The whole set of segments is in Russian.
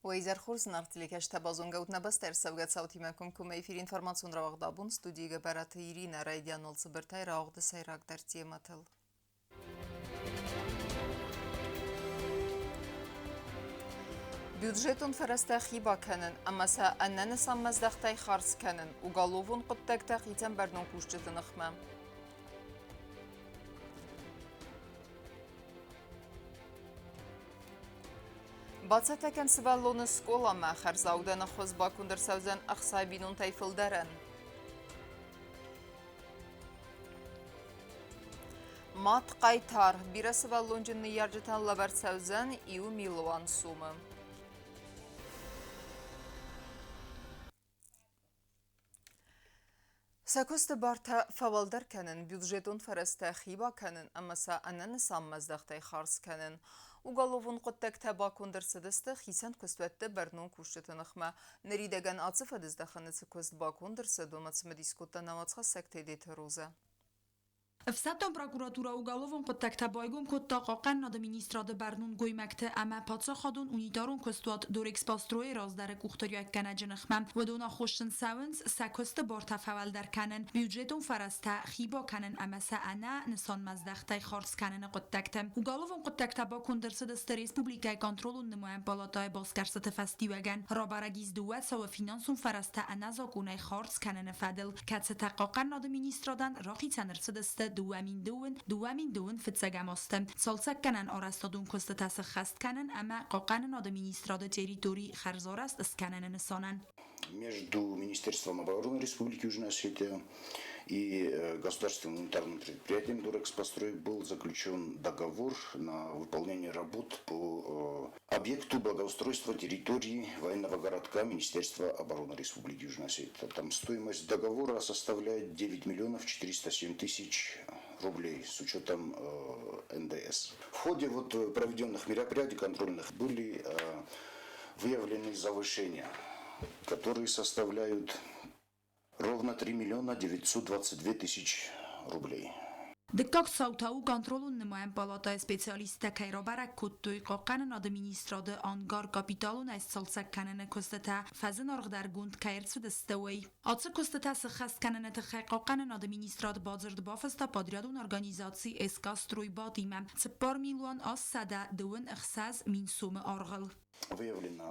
وإذا خورز نارتلك اشتبازون قوتنا بستر سوقت صوتي معكم كم في إنفورماسيون رواق دابون ستوديو جبارات إيرينا رايديا نول صبرتاي راوغ دسيراك درتي ماتل بيودجيتون فرستاخي باكنن أما سا أنن سامزدختاي خارس كنن وقالوفون قد تاقيتن برنون كوشجتن أخمام باتساتكن سوالون سكولا ما خرزاودن خوز باكوندر سوزن أخصابينون تايفل درن مات قايتار بيرس والونجن يارجتن لبرت سوزن إيو ميلوان سوم ساكوست بارتا فوالدر كنن بيودجيتون فرستا خيبا كنن أما سا أنن سامزدختاي خارس كنن وقالوفون قدتك تبا كوندر سدست خيسان كستوات برنون كوشتن أخما نريدگن عاطفة دزدخن سكوست با كوندر سدو مديسكوتا نواتخا سكتي ديت روزا Всатом прокуратура уголовон контакта байгум котта қоқан над министрады барнун гоймакта ама паца хадун унитарун костуат дорекс пастрои раздар кухтаряк канаджнахмам ودونا خوشن ساونس ساکست بارتا فول در کنن بیوجتون فرسته خیبا کنن اما سعنا نسان مزدخته خارس کنن قدتکتم وگالوون قدتکتا با کندرس دست ریسپوبلیکای کنترولون نمایم بالاتای باسکرست فستیوگن رابرگیز دوت سو فینانسون فرسته انا زاکونای خارس کنن فدل کتس تقاقن ناد مینیسترادن راقی تنرس دست دوامین دون فتسگماستم سالسک کنن آرستادون کست تاس خست کنن اما قاقن ناد مینیستراد تریتوری خرزارست اسکنن نسانن Между Министерством обороны Республики Южная Осетия и государственным унитарным предприятием «Дорекспострой» был заключен договор на выполнение работ по объекту благоустройства территории военного городка Министерства обороны Республики Южная Осетия. Там стоимость договора составляет 9 миллионов 407 тысяч рублей с учетом НДС. В ходе проведенных мероприятий контрольных были выявлены завышения, которые составляют ровно 3 миллиона 922 тысяч рублей. Դկակ սաութաու կոնտրոլուն նմայեն պալատայ սպեցիալիստը կայրոբարակ կուտտույ կողկանն ադմինիստրադը անգար կապիտալուն այս սալսակ կանենը կոստետա ֆազն արղդար գունդ կայրցու դստավեի։ Ացը կոստետա սխաստ կանենը թխայ կողկանն ադմինիստրադ բազրդ բաֆստա падрядուն օրգանիզացի էսկա ստրույ բատիմը ծպար միլիոն աս սադա դուն ըխսազ մին սումը արղլ։ Выявлено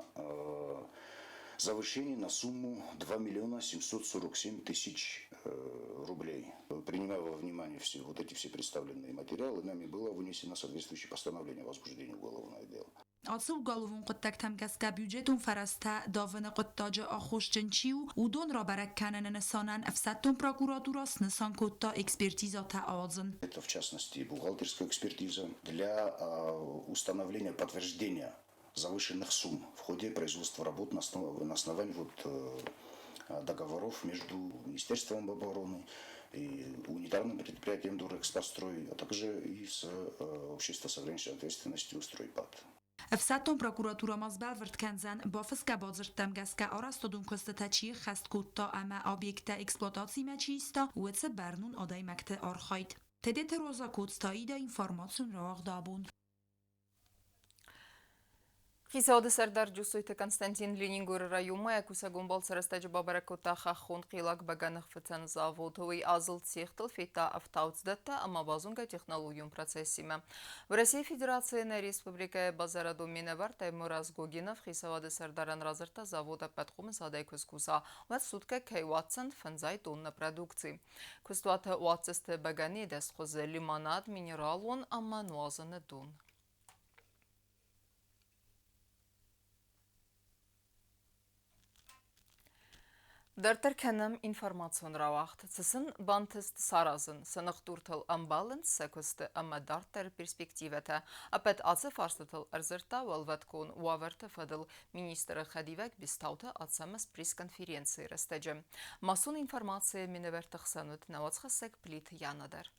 завышение на сумму 2 миллиона 747 тысяч рублей. Принимая во внимание все эти представленные материалы, нами было вынесено соответствующее постановление о возбуждении уголовного дела. Ացու գալուվում կտակտամ գասկա բյուջետուն ֆարաստա դավնը կտաճը ախոշ ջնչիու ու դոն ռաբարակ կանենը նսանան əfsəttun прокуратурас նսան կոտта экспертиза та азын. Это в частности бухгалтерская экспертиза для установления подтверждения завышенных сумм в ходе производства работ на основании договоров между Министерством обороны и унитарным предприятием «Дорекспострой», а также и с обществом с ограниченной ответственностью «Стройпад». Əfsəttun prokuratura mazbal vrtkənzən bafıska bazırttam gaska arastodun kostataçi xast kutta ama obyekta eksploatacji məçista uetse bernun odaymakte arxayt. Tedet roza kodstayida informasyon rawaq dabun. خيساود سردار جوسويت константин لينينغور رايوما يكوسا гумбал سرستاج بابركوتا خخون قيلاك بغانخ فتن заводовый азл цехтл фейта автауцдата ама базунга технологиум процессима. В России Федерации на Республика Базараду Миневар Таймураз Гогинов Хисавады Сардаран Разарта завода Патхум Садай Кускуса в сутка Кайватсен фанзай тонна продукции. Кустуата Уатсесте Багани Десхозе лимонад минералон ама нуазаны дун. Дартер кенем информацион равахт. Цесен бантест саразын. Сынық туртыл амбалын секосты ама дартер перспективета. Апет ацы фарстытыл арзырта валваткон уаверты фадыл министры Хадивек бистаута ацамас пресс-конференции растеджем. Масон информация миневертых санут навацхасек плит янадар.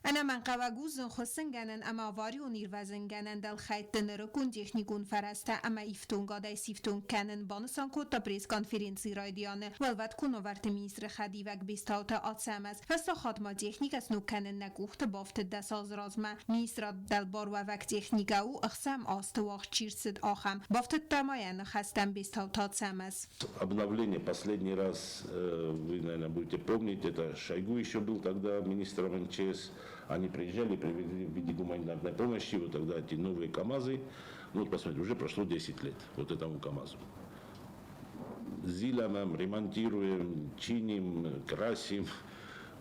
أنا من قواجوز خسنجنن أما واريون يرفزنجنن دل خيط نركون تكنيكون فرسته أما إفتون قادا سيفتون كنن بانسان كوتا بريس كونفرنسي رايديانه والوقت كونو ورت مينستر خديوك بيستاوتا آتسامز فستا خاتما تكنيك اسنو كنن نكوخت بافت دساز رازما مينستر دل بار ووك تكنيك او اخسام آستواخ چيرسد آخم بافت تماين خستم بيستاوتا آتسامز. Обновление последний раз, вы, наверное, будете помнить, это Шойгу еще был тогда министром МЧС. Они приезжали, привезли в виде гуманитарной помощи, вот тогда эти новые КАМАЗы. Ну, вот посмотрите, уже прошло 10 лет вот этому КАМАЗу. Зиламом ремонтируем, чиним, красим.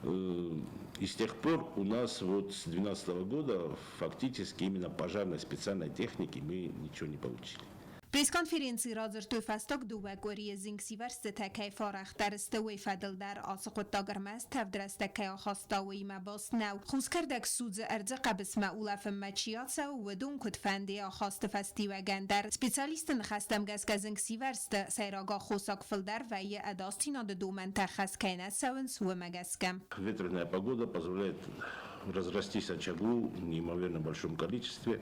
И с тех пор у нас вот с 2012 года фактически именно пожарной специальной техники мы ничего не получили. پریسکانفرنسی رازر تو فستاک دوبه گوری زنگسی ورست تکی فارخ درستوی فدل در آسقوت تاگرمز تفدرستکی آخاستاوی مباس نو خوز کردک سوز ارزه قبس معوله فمچیات سو و دون کد فنده آخاست فستی و گندر سپیسالیستن خستم گز که زنگسی ورست سیراغا خوساک فلدر و یه اداستینا دو منطقه کنه سونس و مگسکم. Ветреная погода позволяет разрастись очагу в неимоверно большом количестве,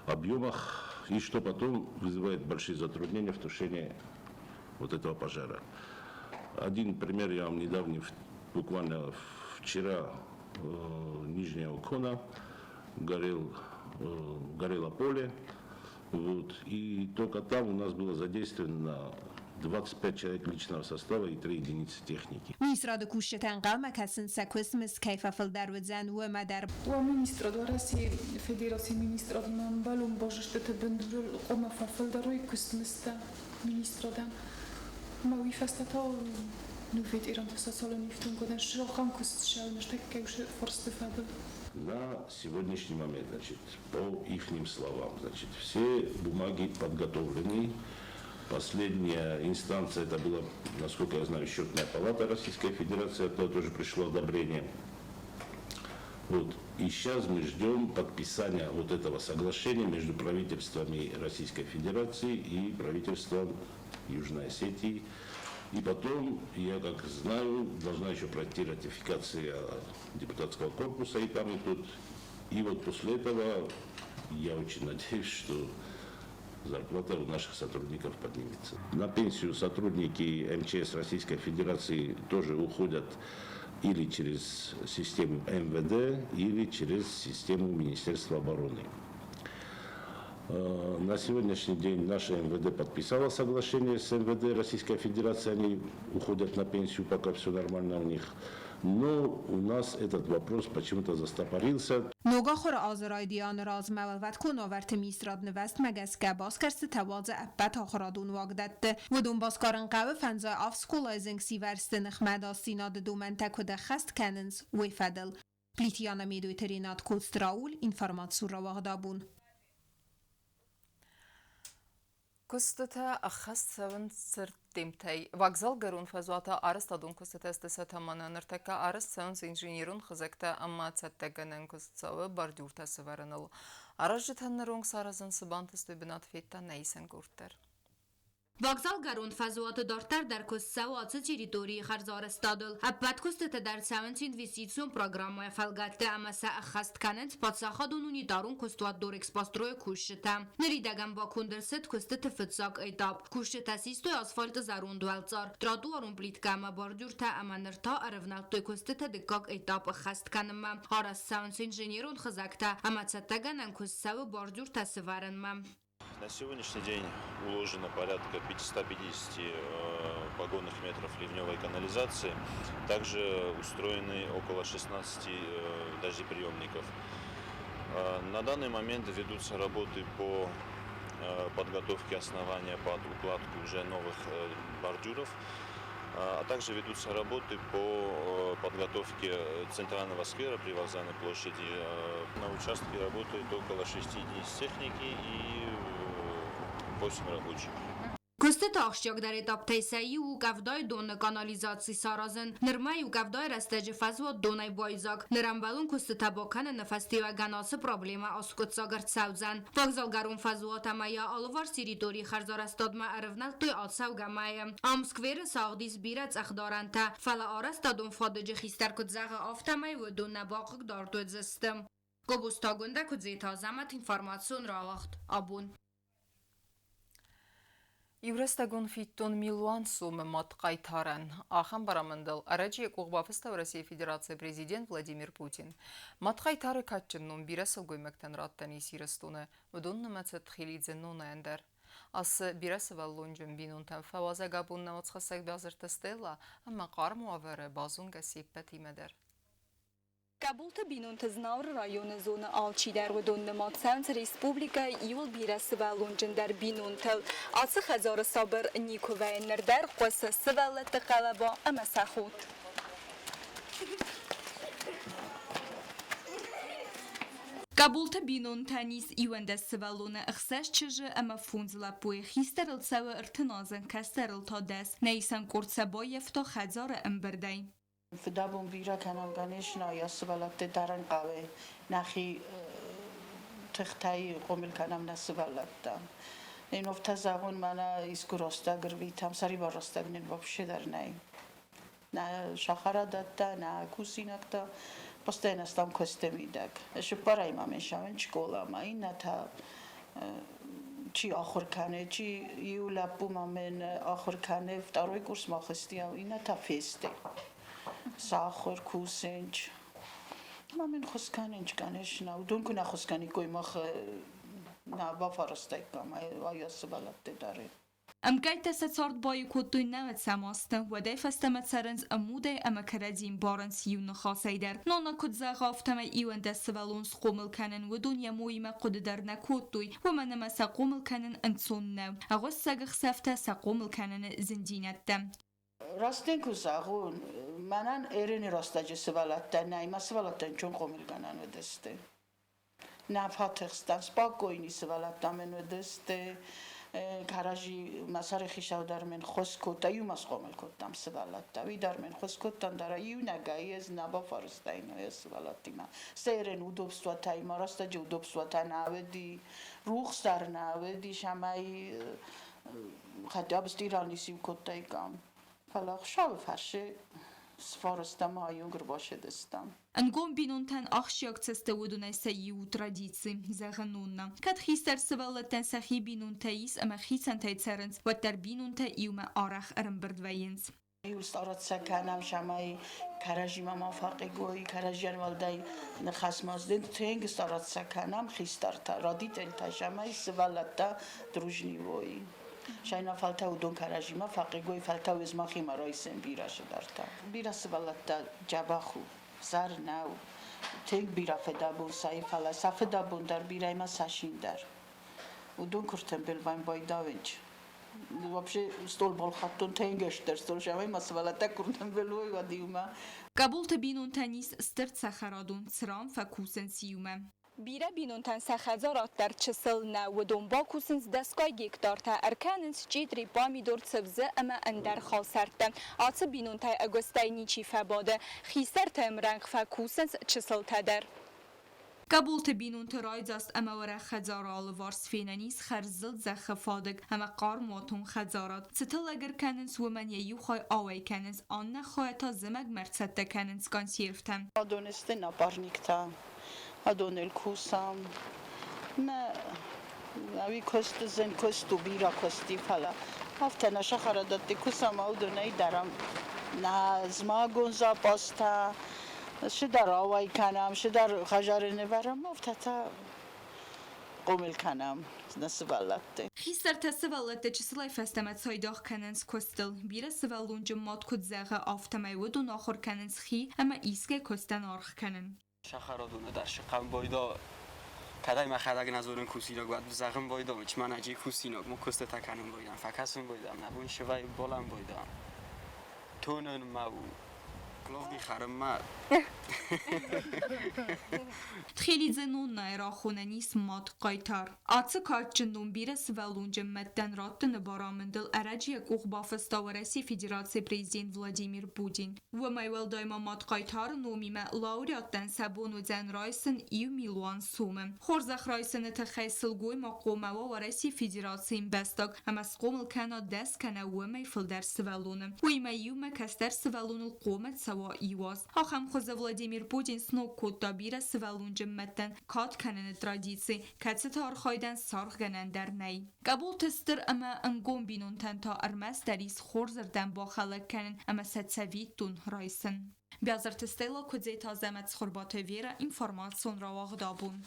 объемах, и что потом вызывает большие затруднения в тушении вот этого пожара. Один пример я вам недавний, буквально вчера, Нижняя Кона, горело поле, вот, и только там у нас было задействовано 25 человек личного состава и 3 единицы техники. Министра кушتن قام کسن سکوس مس کیف فلدر و زن و مدر. ومنستر دوراسي فدراسي منستر من بالون بوجشت تبندر قوم فلدر ويكست مستا منستر دام ما ويفستتا نوفيت إيران تساسالن يفتون قدن شراخان كست شاو نشتك كيوش فرست فادل. На сегодняшний момент, значит, по ихним словам, значит, все бумаги подготовлены. Последняя инстанция, это была, насколько я знаю, Счетная палата Российской Федерации, оттуда тоже пришло одобрение. Вот. И сейчас мы ждем подписания вот этого соглашения между правительствами Российской Федерации и правительством Южной Осетии. И потом, я как знаю, должна еще пройти ратификация депутатского корпуса и там, и тут. И вот после этого я очень надеюсь, что зарплата у наших сотрудников поднимется. На пенсию сотрудники МЧС Российской Федерации тоже уходят или через систему МВД, или через систему Министерства обороны. На сегодняшний день наше МВД подписало соглашение с МВД Российской Федерации, они уходят на пенсию, пока все нормально у них. Но у нас этот вопрос почему-то застопорился. نوگا خور آزرایدیان راز مولوت کن آورت میسراد نوست مگس که باز کرست تواز اپت آخرادون واگدت و دون بازکارن قوه فنزای افسکولایزنگ سیورست نخمد آستیناد دو منطق و دخست کننز و فدل. پلیتیانا میدوی ترینات کودستراول اینفرماتسور را واغدابون. Кустата ахаст саван сыртемтай. Вокзал гарун фазвата арест адун кустата стесатамана ныртака арест саванс инженерун хазакта амма цаттаганан кустсавы бардюрта сываранал. Аражитан рунг саразан сабантас тубинат фетта нейсен гуртер. Вокзал гарун фазвата дартар дар кустсаватсы территории харзар стадыл. Аппат кустата дар саванс инвестицион программая фалгатта амаса ахаст канет подсахадун унитарун кустуат дорекс построе кушта. Неридаган бакундерсет кустата фитсак этап. Кушта систой асфальт зарун дуалцар. Тротуарун плитка ама бордюрта ама нырта аравналтой кустата декак этап ахаст канема. Арас саванс инженерун хазакта ама цаттаганан кустсавы бордюрта сываранма. На сегодняшний день уложено порядка 550 погонных метров ливневой канализации. Также устроены около 16 дождеприемников. На данный момент ведутся работы по подготовке основания под укладку уже новых бордюров. А также ведутся работы по подготовке центрального сквера при вокзальной площади. На участке работает около 6 единиц техники и 8 рабочих. Көсті тақшчок дар этап тайсаи у гавдай дон канализации саразын. Нырмай у гавдай растежи фазво донай бойзак. Нырамбалун көсті табаканы нафасти ва ганасы проблема аскутсагар цаузан. Вокзалгарун фазво тамая алвар сиритори харзарастадма арвнал той алсав гамая. Амсквер сагдис бират ахдаранта. Фала арастадун фадج خیستر کدزاغ آفتمای و دون نباقق دارد زستم. گبوستاگونده کدزیتا زمت اینفارماسیون را وقت آبون. Եվրոստագոն ֆիտոն միլուան սում մատ կայթարան, ախան բարամնդել, արաջի եկողբավստավ Ռասիա Ֆեդերացիա Պրեզիդենտ Վլադիմիր Պուտին։ Մատ կայթարը կատչննում բիրասıl գոյմեկտեն ռատտանի սիրստունը, վդուն նմացը տխիլի ձնուն է ընդեր։ Асы бирасы валлунжун бинунтан фавазагабунна оцхасак базыртыстела, ама қарму авары базунга сеппет имедер. Кабулта бинун тзнавр районы зоны алчидар و دون نماتسانت республика یول بیرس والونجن در بینون تل آسخ هزار صابر نیکو و نردر قوس سوالت قلبا اما سخود. Кабулта бинун танис ивенде севалуна ихсаш чижи ама фунзла пуи хистерл сава артыназын кастерл тадес нейсан курцабаев та хазар امبردای. فدابون ویرا کنم گانش نایا سوالات درن قوی نخی تختای قومل کنم نسوالات دم. این افت زبون من ایسکو راستا گرویتم سری با راستا گنین وابشه در نی. نه شخرا داده نه کوسی نکتا. پستین استم کسته میدک. اش برای ما میشم چکولا ما این نتا چی آخر کنه چی یو لبو ما من آخر کنه فتاروی کورس ما خستیم این نتا فیسته. ساخر کوسنج ما من خسکنج کنش نه دون کنه خسکنی کوی مخ نه با فرستای کم وای سوالات داره امکایت سرد بای کدوی نوت سماستن و دای فستمت سرنز اموده اما کردیم بارنس یون خاصی در نانا کد زغافتم ایوان دست ولونس قومل کنن و دنیا مویم قد در نکودوی و من ما سقومل کنن انسون نو اغوز سگخ سفته سقومل کنن زندینت دم راستین کوزاغون منن ایرانی راستاجی سوالات در نیما سوالات چون قومل کنن و دسته نفاتخستان سپاکوینی سوالات من و دسته کاراجی مسار خیشاو در من خوش کوتا یو مس قومل کوتام سوالات وی در من خوش کوتان در یو نگایی از نبا فارستاین و سوالاتی ما سیرن ودوبستواتای ما راستاجی ودوبستواتا ناودی روح سر ناودی شمای خطاب استیرانی سیو کوتای کام فلاخ شاو فرشه سفارستم هایونگر باشه دستم. انگام بینونتن آخشیاک تسته ودونه سیو ترادیسی زغنوننا. کد خیستر سوالتن سخی بینونتاییس اما خیسن تای ترنس و در بینونتا ایوم آرخ ارم بردوینز. یول استارت سکنم شمای کاراجی ما فرقی گویی کاراجی والدای نخاسمازدن تنگ استارت سکنم خیستر تا رادیت انت شمای سوالتا دروجنی وی. شاید فالتا و دون کاراجی ما فرقی گویی فالتا و از ما خیمه رایسن بیراش دارتا. بیراس والتا جباخو زار ناو تنگ بیرا فدابون سای فلا سفدابون در بیرای ما ساشین در. و دون کرتن بلوایم بایداونج. вообще стол бол хаттон тенгеш дер стол шамай масвалата курдан велой ва диума قبول تبینون تنیس استرت سخرادون سرام فکوسن سیومه بیره بینونتن سخزارات در چسل نه و دنبا کوسنز دستگاه گیکدار تا ارکاننس جیدری بامی دور سبزه اما اندر خالسرتن آتس بینونتای اگستای نیچی فباده خیستر تمرنگ فکوسنز چسل تدر قبول تبینون ترایز است اما ورا خزارال وارس فینانیس خرزل زخ فادق اما قار موتون خزارات ستل اگر کننس و من یو خواهی آوی کننس آن نخواهی تا زمگ مرسد کننس کان سیرفتن آدونسته نپارنیکتا آدونل کوسام نه اوی کست زن کستو بیرا کستی فلا هفته نشه خرداتی کوسام آدونای درم نه زما گونزا پاستا شدر آوای کنم شدر خجار نورم افتاتا قومل کنم نسوالته خیستر تسوالته چسلای فستمت سایداخ کننس کستل بیره سوالونج ماد کد زغه آفتمای ودون آخر کننس خی اما ایسکه کستن آرخ کنن شخرادونه در شقم بایدا کدای مخدگ نزورن کوسیناک بعد زغم بایدا مچ من اجی کوسیناک مو کست تکنم بایدم فکسون بایدم نبون شوی بالم بایدم تونن مو Клавди харма. خیلی زنون نایرا خونه نیست مات قایتار. آتش کات جندون بیرس ولونج مدن راتن بارامندل ارجی کوخ بافستا و رسی فدراسیون پرزیدنت ولادیمیر پوتین. و میول دایما مات قایتار نومیمه لاوریاتن سبون و زن رایسن ایو میلیون سومم. خورزخ رایسن تخیسل گوی مقومه و رسی فدراسیون بستگ هم از قومل کنا دست کنه و میفل در سوالونم. وی میوم کستر سوالون القومت سوا ایواز. آخم خوز ولادیمیر پوتین سنو کوتا بیره سوالونج مدن کات کنن ترادیسی کتستار خایدن سارخ گنن در نی. قبول تستر اما انگوم بینون تن تا ارمس دریس خورزردن با خلق کنن اما ستسوی دون رایسن. بیازر تستیلا کدزی تازمت خوربات ویره اینفورماسیون را واغدابون.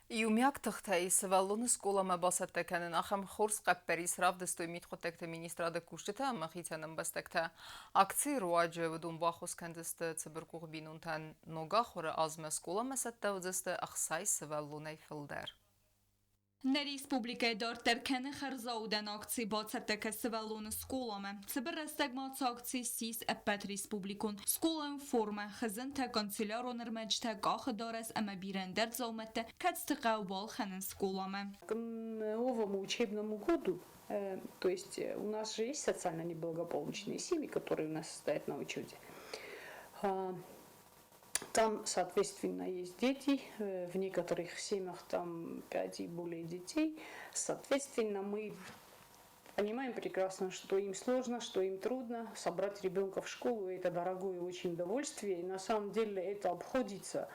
Իումյակ թղթայի սվալոնը սկոլամը բասատեքանն ախամ խորս կապպերիս ռավ դստոյ միտ խոտեկտը մինիստրադը կուշտետը ամախիցանն բստեկտը ակցի ռուաջը վդում բախոս կնդստը ծբրկուղ բինունտան նոգա խորը ազմը սկոլամը սատտա ուձստը ախսայ սվալոնայ ֆլդեր. На республике Дортер-Кене Харзауден акции бацатека севалон сколаме. Циберрестегмац акции сис эппет республикун. Сколам форма хазента канцелярон эрмечте гах дарес ама бирендер заумете кацтыка убал ханен сколаме. К новому учебному году, то есть у нас же есть социально неблагополучные семьи, которые у нас стоят на учете. Там, соответственно, есть дети, в некоторых семьях там 5 и более детей. Соответственно, мы понимаем прекрасно, что им сложно, что им трудно собрать ребенка в школу. Это дорогое очень удовольствие. И на самом деле это обходится.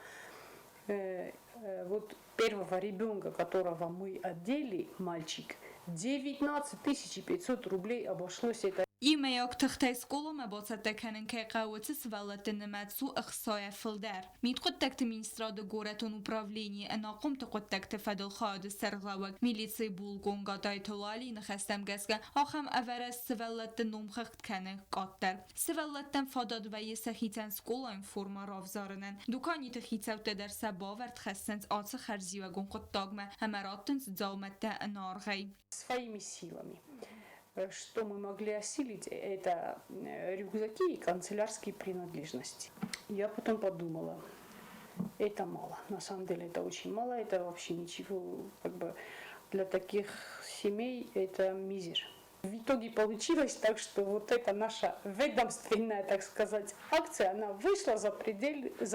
Вот первого ребенка, которого мы одели, мальчик, 19 500 рублей обошлось это. ایمیاک تخته سکولم باسته کنن که قوتس ولت نمتسو اخصای فلدر. مید خود تکت مینستراد گورتون اپراولینی اناقم تقود تکت فدل خواهد سرغلوک میلیسی بولگون گادای تلالی نخستم گسگه آخم اورس سولت نمخخت کنه قاتر. سولتن فاداد و یه سخیتن سکولم فرما رافزارنن. دوکانی تخیتوت در سباورد خستنز آت خرزی و گون خود داگمه همراتنز زامت انارغی. Своими силами. Что мы могли осилить, это рюкзаки и канцелярские принадлежности. Я потом подумала, это мало. На самом деле это очень мало, это вообще ничего, как бы для таких семей это мизер. В итоге получилось так, что вот эта наша ведомственная, так сказать, акция, она вышла за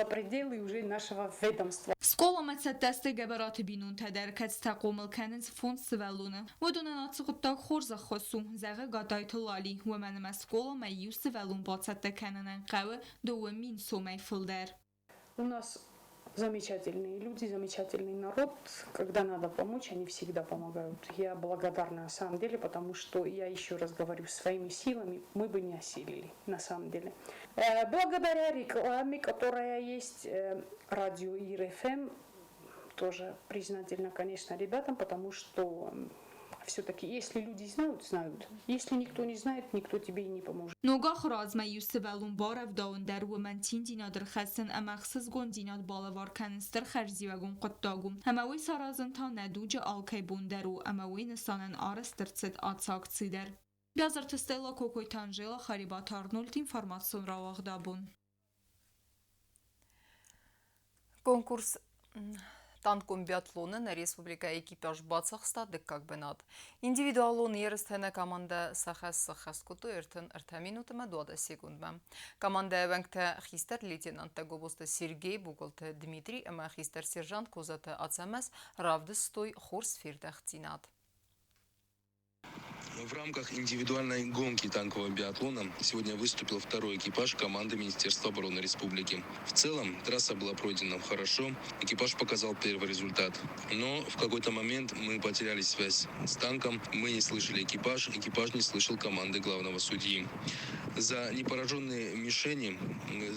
пределы уже нашего ведомства. سکولم تسته گبرات بینون تدر کت تقومل کننز فوند سوالونه و دونن اتسقطاق خورز خصو زغه گادایت لالی و من مسکولم ایو سوالون باتسته کننن قوه دومین سومای فلدر. У нас замечательные люди, замечательный народ. Когда надо помочь, они всегда помогают. Я благодарна на самом деле, потому что, я еще раз говорю, своими силами мы бы не осилили, на самом деле. Благодаря рекламе, которая есть, радио ИРФМ, тоже признательна, конечно, ребятам, потому что все-таки, если люди знают, знают. Если никто не знает, никто тебе и не поможет. نوگاه رازمه یوسف ولون بارف داون در و من تین دینادر خستن امخصص گون دیناد بالوار کنستر خرزی و گون قطاگون هموی سارازن تا ندوج آلکای بوندر و اموی نسانن آرستر цет آتساکسی در. بیازر تستیلا کوکوی تانجیلا خریبات آرنولت اینفورماسیون را واغدابون. Конкурс Տանկում բիատլոնը ներ Ռեսպուբլիկայի էկիպաժ բացախստա դկակ բնատ։ Ինդիվիդուալոն երստենը կամանդը սախաս կուտու երթն ըրթամինուտը մը 20 սեկունդմը։ Կամանդը էվենքտը խիստեր լիտենանտը գոբոստը Սիրգեյ բուգոլտը Դմիտրի əmə խիստեր սերժանտ կոզատը ացամես ռավդը ստոյ խորս ֆիրդախ ծինատ։ В рамках индивидуальной гонки танкового биатлона сегодня выступил второй экипаж команды Министерства обороны Республики. В целом трасса была пройдена хорошо, экипаж показал первый результат. Но в какой-то момент мы потеряли связь с танком, мы не слышали экипаж не слышал команды главного судьи. За непораженные мишени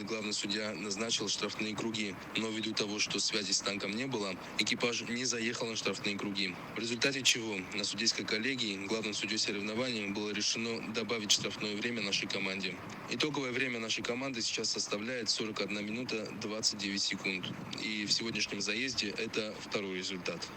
главный судья назначил штрафные круги, но ввиду того, что связи с танком не было, экипаж не заехал на штрафные круги. В результате чего на судейской коллегии главным судьей соревнований было решено добавить штрафное время нашей команде. Итоговое время нашей команды сейчас составляет 41 минута 29 секунд. И в сегодняшнем заезде это второй результат.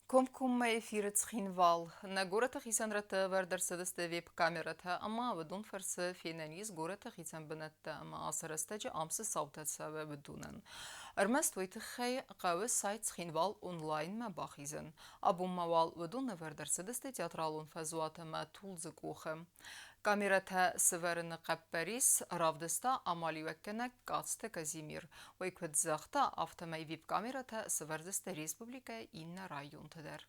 Komkum efirets xinval. Na gorata xisan rata verdersedeste web kamerata ama بدون فرس فينانيز gorata xisan benatta ama asarestaja amse savtatsa bedunan. Armast ويتخي قاوس سايت xinval online ما باخيزن. أبو موال بدون verdersedeste teatralun فزوات ما تولزق وخم. Камерата северен قبريس رافدستا عمالي وكنا قاصت كازيمير ويكود زختا автомай вип камерата севердесте республика إن رايون تدر.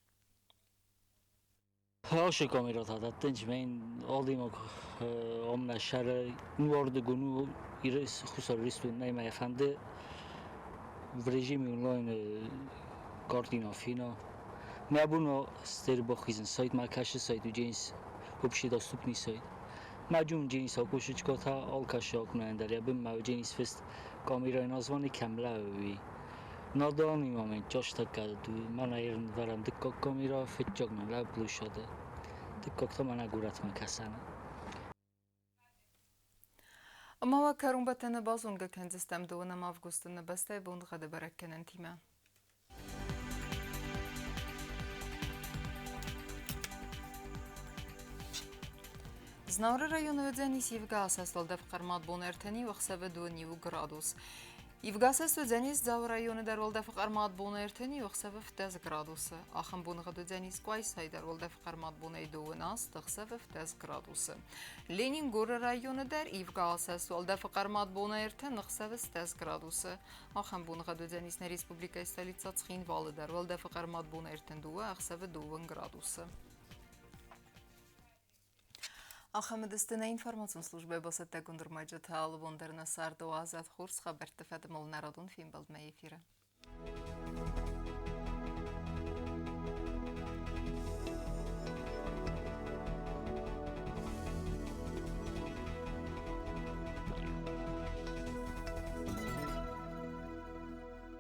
هاش کامیرات هات تنج من آدیم آمنا شهر نوارد گونو ایرس خسر ریستون نیمه افنده в режиме онлайн картина фина набуно стербохизен сайт макаш сайт джинс общедоступный сайт маҷум ҷинс окушичкота алкашок наендаря бим маҷинс фест камераи названи камлави надони момент ҷоштака манаерн варам диккок камера фитҷогна лаб плушада диккокта манагурат макасана Мава карумбатана базунга кензистем дуна августна бастай бундга дебараккенен тима. Знаура району дзенис Евгасас лдав қармат бон эртени вахсаве 2 градус. Евгасас дзенис зау району дар лдав қармат бон эртени вахсаве 10 градус. Ахам бунга дзенис Квайсай дар лдав қармат бон эйдуунас тахсаве 10 градус. Ленин гор району дар Евгасас лдав қармат бон эртен нахсаве 10 градус. Ахам бунга дзенис на республика столица Цхинвал дар лдав қармат бон эртен дуа ахсаве 2 градус. Ахамедстина информационная служба басата гундурмаджа талвондерна сарду азат хурс хабар тефадмол народун фим балдма эфира.